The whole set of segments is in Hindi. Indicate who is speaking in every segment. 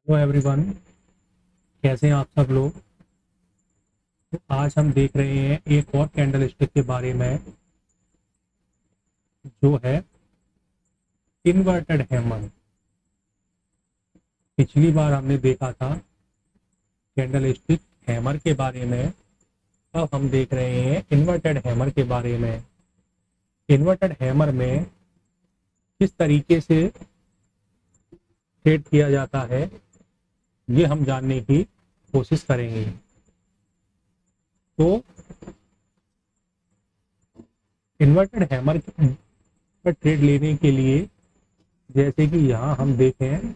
Speaker 1: हेलो एवरीवन, कैसे हैं आप सब लोग। तो आज हम देख रहे हैं एक और कैंडल स्टिक के बारे में, जो है इन्वर्टेड हैमर। पिछली बार हमने देखा था कैंडल स्टिक हैमर के बारे में। अब हम देख रहे हैं इन्वर्टेड हैमर के बारे में। इन्वर्टेड हैमर में किस तरीके से सेट किया जाता है, ये हम जानने की कोशिश करेंगे। तो इन्वर्टेड हैमर पर ट्रेड लेने के लिए, जैसे कि यहाँ हम देखें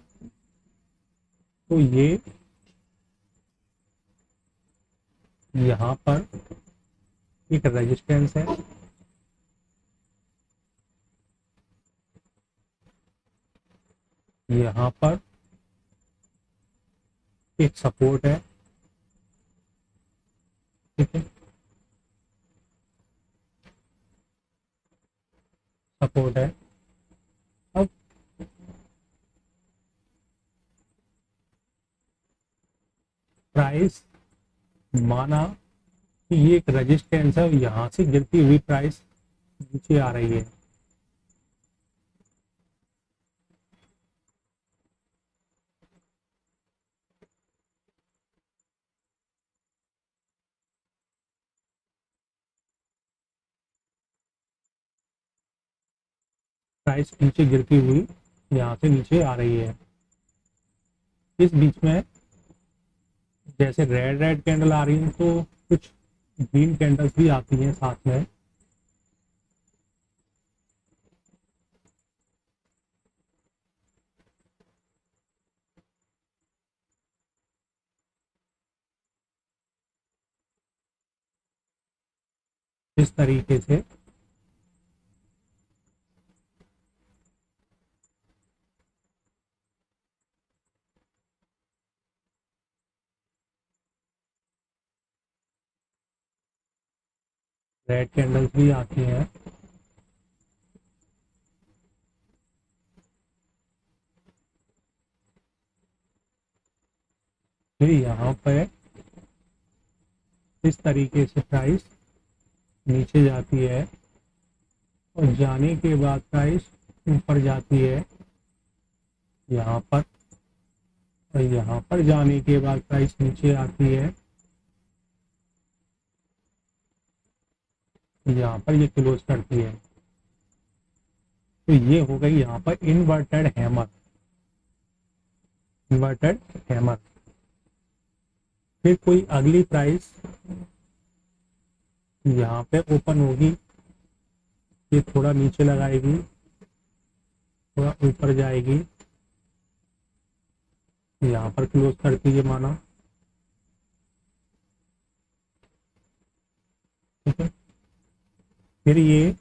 Speaker 1: तो ये यहाँ पर एक रेजिस्टेंस है, यहाँ पर एक सपोर्ट है। ठीक है, सपोर्ट है। अब प्राइस माना कि ये एक रेजिस्टेंस है, यहाँ से गिरती हुई प्राइस नीचे आ रही है। प्राइस नीचे गिरती हुई यहाँ से नीचे आ रही है। इस बीच में जैसे रेड रेड कैंडल आ रही है, तो कुछ ग्रीन कैंडल्स भी आती हैं साथ में। इस तरीके से रेड कैंडल्स भी आती हैं। फिर यहाँ पे इस तरीके से प्राइस नीचे जाती है, और जाने के बाद प्राइस ऊपर जाती है यहाँ पर, और यहाँ पर जाने के बाद प्राइस नीचे आती है। यहाँ पर ये क्लोज करती है। तो ये हो गई यहाँ पर इन्वर्टेड हैमर। Inverted hammer. फिर कोई अगली प्राइस यहाँ पे ओपन होगी, ये थोड़ा नीचे लगाएगी, थोड़ा ऊपर जाएगी, यहाँ पर क्लोज करती है माना। ठीक है, फिर ये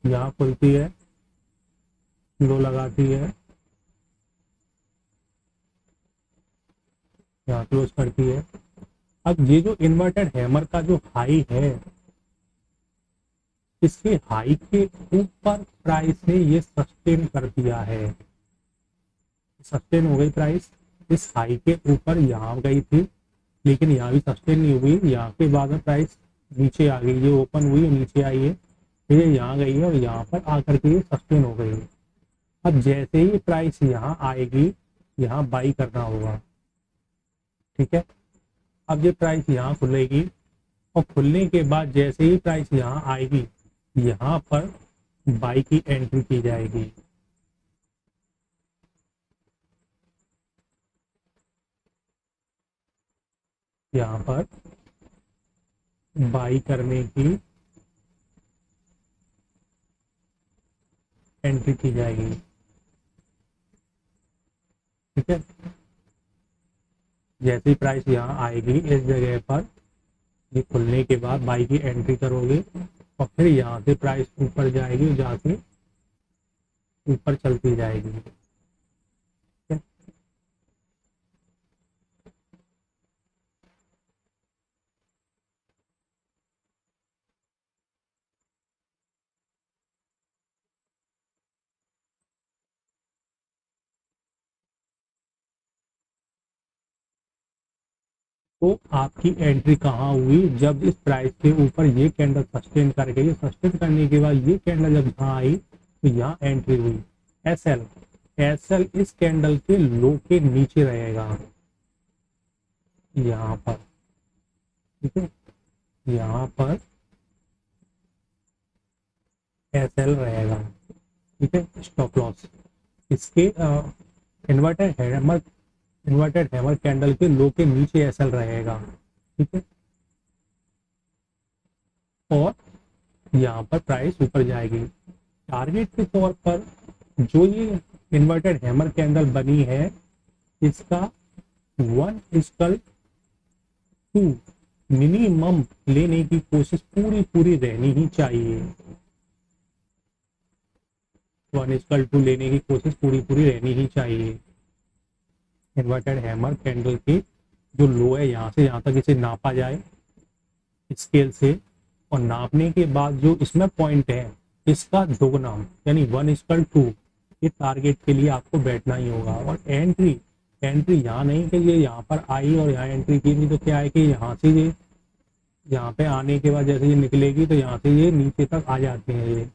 Speaker 1: यहाँ खुलती है, लो लगाती है, यहाँ क्लोज करती है। अब ये जो इन्वर्टेड हैमर का जो हाई है, इसके हाई के ऊपर प्राइस ने ये सस्टेन कर दिया है। सस्टेन हो गई प्राइस, इस हाई के ऊपर यहाँ गई थी, लेकिन यहाँ भी सस्टेन नहीं हुई। यहाँ के बाद में प्राइस नीचे आ गई, ये ओपन हुई और नीचे आई है, फिर ये यहाँ गई है और यहाँ पर आकर के ये सस्टेन हो गई है। अब जैसे ही प्राइस यहाँ आएगी, यहाँ बाई करना होगा। ठीक है, अब ये प्राइस यहाँ खुलेगी, और खुलने के बाद जैसे ही प्राइस यहाँ आएगी, यहाँ पर बाई की एंट्री की जाएगी। यहाँ पर बाई करने की एंट्री की जाएगी। ठीक है, जैसे ही प्राइस यहाँ आएगी इस जगह पर, ये खुलने के बाद बाई की एंट्री करोगे, और फिर यहाँ से प्राइस ऊपर जाएगी, जाके ऊपर चलती जाएगी। तो आपकी एंट्री कहाँ हुई, जब इस प्राइस के ऊपर ये कैंडल सस्टेन कर गई, सस्टेन करने के बाद ये कैंडल जब यहाँ आई तो यहाँ एंट्री हुई। एसएल, एसएल इस कैंडल के लो के नीचे रहेगा यहाँ पर, ठीक है, यहाँ पर एसएल रहेगा, ठीक है, स्टॉप लॉस इसके इन्वर्टेड हैमर कैंडल के लो के नीचे एसएल रहेगा, ठीक है, और यहाँ पर प्राइस ऊपर जाएगी। टारगेट के तौर पर जो ये इन्वर्टेड हैमर कैंडल बनी है इसका 1:2 मिनिमम लेने की कोशिश पूरी रहनी ही चाहिए। 1:2 लेने की कोशिश पूरी रहनी ही चाहिए। इन्वर्टेड हैमर कैंडल की जो लो है यहाँ से यहाँ तक इसे नापा जाए स्केल से, और नापने के बाद जो इसमें पॉइंट है इसका दोगुना यानी 1:2 ये टारगेट के लिए आपको बैठना ही होगा। और एंट्री यहाँ नहीं कि ये यहाँ पर आई और यहाँ एंट्री की, नहीं तो क्या है कि यहाँ से ये यहाँ पे आने के बाद जैसे ये निकलेगी तो यहाँ से ये नीचे तक आ जाते हैं, ये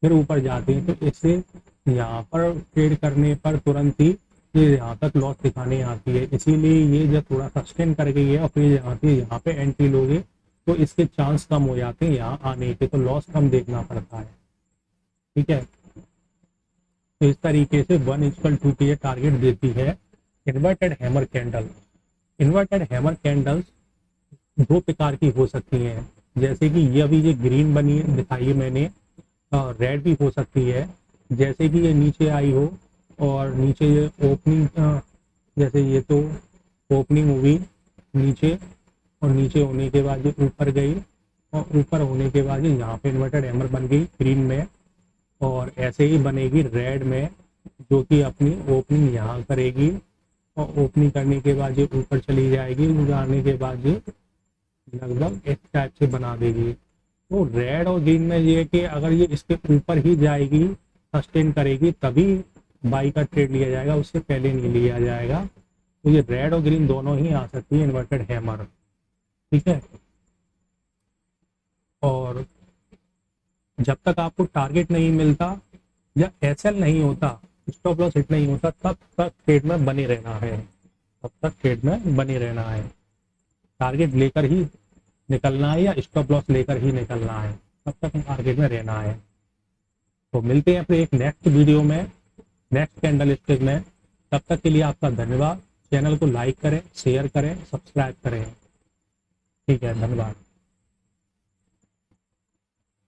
Speaker 1: फिर ऊपर जाते हैं, तो इससे यहाँ पर ट्रेड करने पर तुरंत ही ये यहाँ तक लॉस दिखाने आती है। इसीलिए ये जब थोड़ा सस्टेन कर गई है और फिर यहाँ पे एंट्री लोगे तो इसके चांस कम हो जाते हैं यहाँ आने के, तो लॉस कम देखना पड़ता है, ठीक है। तो इस तरीके से 1:2 की ये टारगेट देती है inverted hammer candle. Inverted hammer candles दो प्रकार की हो सकती हैं, जैसे कि ये अभी ये ग्रीन बनी है दिखाई है मैंने, रेड भी हो सकती है, जैसे कि ये नीचे आई हो और नीचे ये ओपनिंग, जैसे ये तो ओपनिंग हुई नीचे और नीचे होने के बाद ये ऊपर गई और ऊपर होने के बाद ये यहाँ पे इन्वर्टेड हैमर बन गई ग्रीन में, और ऐसे ही बनेगी रेड में जो कि अपनी ओपनिंग यहाँ करेगी और ओपनिंग करने के बाद ये ऊपर चली जाएगी, जाने के बाद ये लगभग इस टाइप से बना देगी। तो रेड और ग्रीन में ये कि अगर ये इसके ऊपर ही जाएगी सस्टेन करेगी तभी बाई का ट्रेड लिया जाएगा, उससे पहले नहीं लिया जाएगा। तो ये रेड और ग्रीन दोनों ही आ सकती है इन्वर्टेड हैमर, ठीक है। और जब तक आपको टारगेट नहीं मिलता या एसएल नहीं होता, स्टॉप लॉस हिट नहीं होता, तब तक ट्रेड में बने रहना है, तब तक ट्रेड में बने रहना है। टारगेट लेकर ही निकलना है या स्टॉप लॉस लेकर ही निकलना है, तब तक टारगेट में रहना है। तो मिलते हैं फिर एक नेक्स्ट वीडियो में, नेक्स्ट कैंडल स्टिक में। तब तक के लिए आपका धन्यवाद। चैनल को लाइक करें, शेयर करें, सब्सक्राइब करें, ठीक है, धन्यवाद।